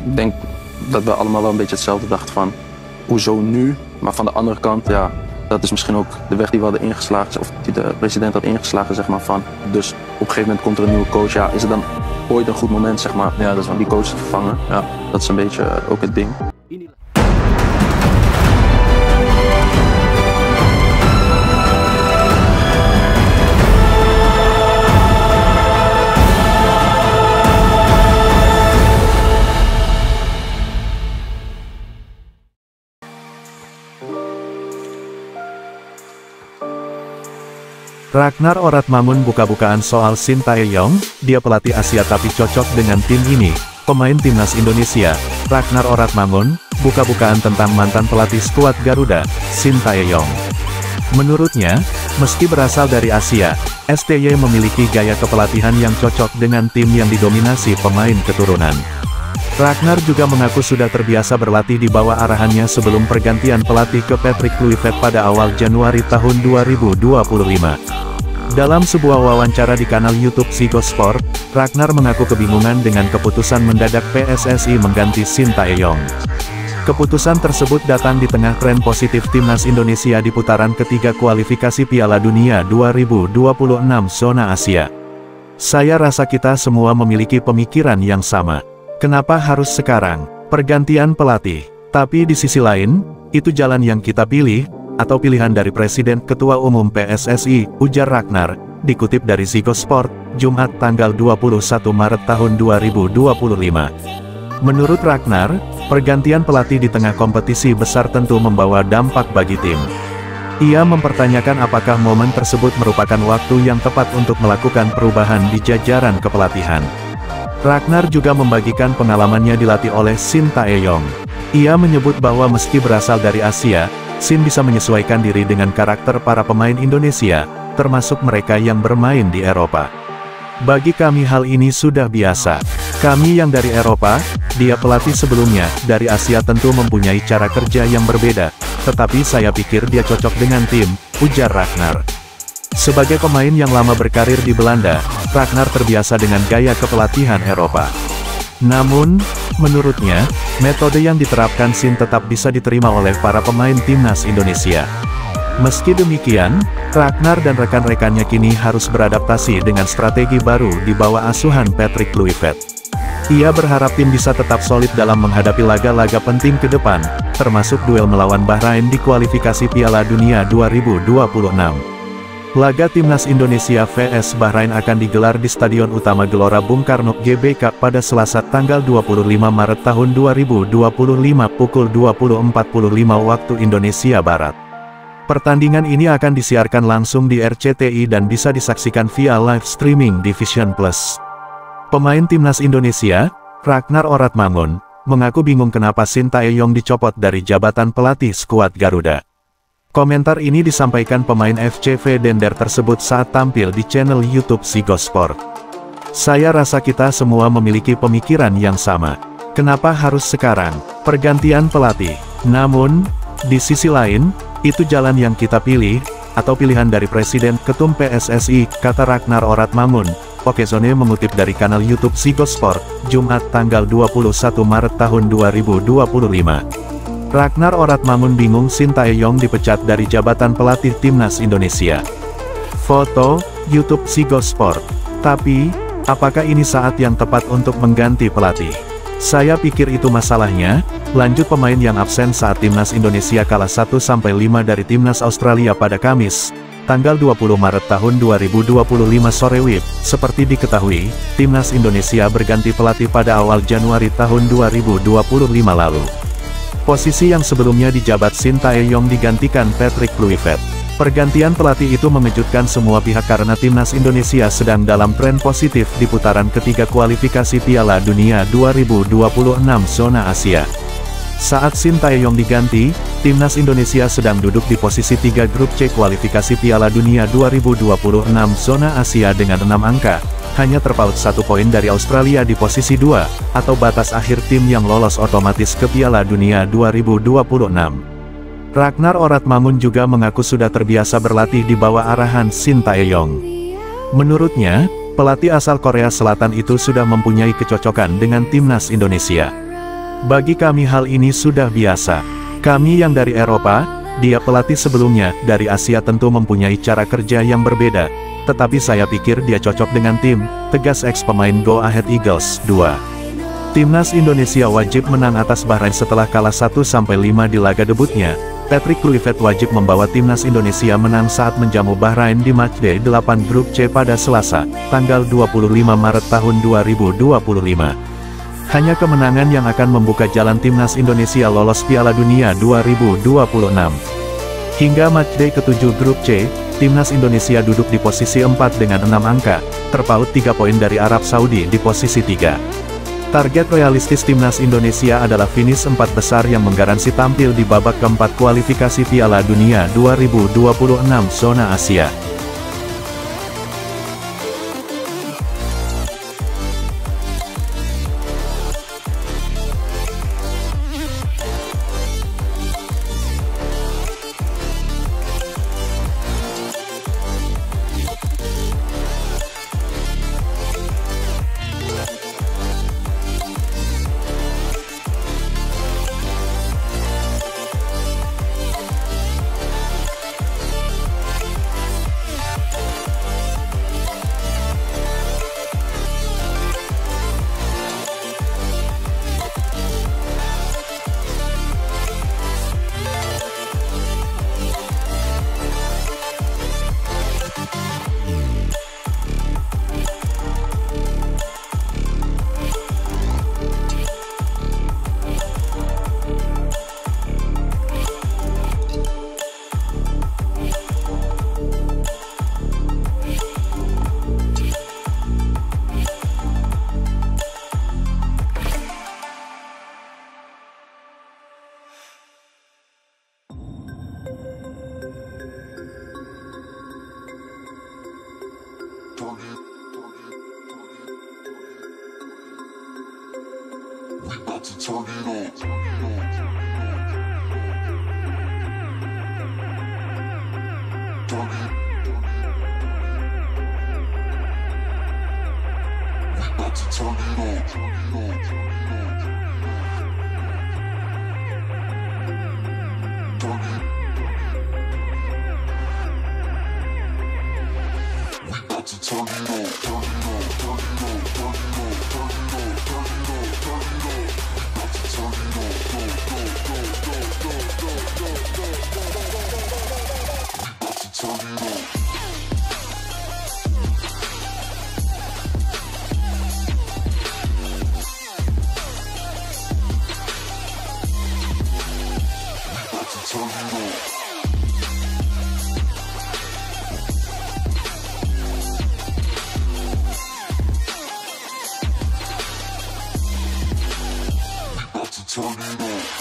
Ik denk dat we allemaal wel een beetje hetzelfde dachten van, hoezo nu? Maar van de andere kant, ja, dat is misschien ook de weg die we hadden ingeslagen, of die de president had ingeslagen, zeg maar, van. Dus op een gegeven moment komt er een nieuwe coach, ja, is het dan ooit een goed moment, zeg maar, ja, dat is om die coach te vervangen? Ja, dat is een beetje ook het ding. Ragnar Oratmangun buka-bukaan soal Shin Tae-yong, dia pelatih Asia tapi cocok dengan tim ini. Pemain timnas Indonesia, Ragnar Oratmangun, buka-bukaan tentang mantan pelatih skuad Garuda, Shin Tae-yong. Menurutnya, meski berasal dari Asia, STY memiliki gaya kepelatihan yang cocok dengan tim yang didominasi pemain keturunan. Ragnar juga mengaku sudah terbiasa berlatih di bawah arahannya sebelum pergantian pelatih ke Patrick Kluivert pada awal Januari tahun 2025. Dalam sebuah wawancara di kanal YouTube Ziggo Sport, Ragnar mengaku kebingungan dengan keputusan mendadak PSSI mengganti Shin Tae-yong. Keputusan tersebut datang di tengah tren positif timnas Indonesia di putaran ketiga kualifikasi Piala Dunia 2026 zona Asia. Saya rasa kita semua memiliki pemikiran yang sama. Kenapa harus sekarang? Pergantian pelatih. Tapi di sisi lain, itu jalan yang kita pilih, atau pilihan dari Presiden Ketua Umum PSSI, ujar Ragnar, dikutip dari Ziggo Sport, Jumat tanggal 21 Maret tahun 2025. Menurut Ragnar, pergantian pelatih di tengah kompetisi besar tentu membawa dampak bagi tim. Ia mempertanyakan apakah momen tersebut merupakan waktu yang tepat untuk melakukan perubahan di jajaran kepelatihan. Ragnar juga membagikan pengalamannya dilatih oleh Shin Tae-yong. Ia menyebut bahwa meski berasal dari Asia, Shin bisa menyesuaikan diri dengan karakter para pemain Indonesia, termasuk mereka yang bermain di Eropa. Bagi kami hal ini sudah biasa. Kami yang dari Eropa, dia pelatih sebelumnya, dari Asia tentu mempunyai cara kerja yang berbeda, tetapi saya pikir dia cocok dengan tim, ujar Ragnar. Sebagai pemain yang lama berkarir di Belanda, Ragnar terbiasa dengan gaya kepelatihan Eropa. Namun, menurutnya, metode yang diterapkan Shin tetap bisa diterima oleh para pemain timnas Indonesia. Meski demikian, Ragnar dan rekan-rekannya kini harus beradaptasi dengan strategi baru di bawah asuhan Patrick Kluivert. Ia berharap tim bisa tetap solid dalam menghadapi laga-laga penting ke depan, termasuk duel melawan Bahrain di kualifikasi Piala Dunia 2026. Laga Timnas Indonesia vs Bahrain akan digelar di Stadion Utama Gelora Bung Karno GBK pada Selasa tanggal 25 Maret tahun 2025 pukul 20.45 waktu Indonesia Barat. Pertandingan ini akan disiarkan langsung di RCTI dan bisa disaksikan via live streaming di Vision Plus. Pemain Timnas Indonesia, Ragnar Oratmangun, mengaku bingung kenapa Shin Tae-yong dicopot dari jabatan pelatih skuad Garuda. Komentar ini disampaikan pemain FCV Dender tersebut saat tampil di channel YouTube Ziggo Sport. Saya rasa kita semua memiliki pemikiran yang sama. Kenapa harus sekarang? Pergantian pelatih. Namun, di sisi lain, itu jalan yang kita pilih, atau pilihan dari Presiden Ketum PSSI, kata Ragnar Oratmangun. Okezone mengutip dari kanal YouTube Ziggo Sport, Jumat tanggal 21 Maret tahun 2025. Ragnar Oratmangun bingung Shin Tae-yong dipecat dari jabatan pelatih timnas Indonesia. Foto, YouTube Ziggo Sport. Tapi, apakah ini saat yang tepat untuk mengganti pelatih? Saya pikir itu masalahnya, lanjut pemain yang absen saat timnas Indonesia kalah 1-5 dari timnas Australia pada Kamis, tanggal 20 Maret tahun 2025 sore WIB. Seperti diketahui, timnas Indonesia berganti pelatih pada awal Januari tahun 2025 lalu. Posisi yang sebelumnya dijabat Shin Tae-yong digantikan Patrick Kluivert. Pergantian pelatih itu mengejutkan semua pihak karena timnas Indonesia sedang dalam tren positif di putaran ketiga kualifikasi Piala Dunia 2026 zona Asia. Saat Shin Tae-yong diganti, timnas Indonesia sedang duduk di posisi 3 grup C kualifikasi Piala Dunia 2026 zona Asia dengan 6 angka. Hanya terpaut 1 poin dari Australia di posisi 2, atau batas akhir tim yang lolos otomatis ke Piala Dunia 2026. Ragnar Oratmangun juga mengaku sudah terbiasa berlatih di bawah arahan Shin Tae-yong. Menurutnya, pelatih asal Korea Selatan itu sudah mempunyai kecocokan dengan timnas Indonesia. Bagi kami hal ini sudah biasa. Kami yang dari Eropa, dia pelatih sebelumnya, dari Asia tentu mempunyai cara kerja yang berbeda. Tetapi saya pikir dia cocok dengan tim, tegas ex-pemain Go Ahead Eagles. 2. Timnas Indonesia wajib menang atas Bahrain setelah kalah 1-5 di laga debutnya. Patrick Kluivert wajib membawa timnas Indonesia menang saat menjamu Bahrain di matchday 8 grup C pada Selasa, tanggal 25 Maret tahun 2025. Hanya kemenangan yang akan membuka jalan timnas Indonesia lolos Piala Dunia 2026. Hingga matchday ke-7 grup C, timnas Indonesia duduk di posisi 4 dengan 6 angka, terpaut 3 poin dari Arab Saudi di posisi 3. Target realistis timnas Indonesia adalah finish 4 besar yang menggaransi tampil di babak keempat kualifikasi Piala Dunia 2026 zona Asia. Turn it on.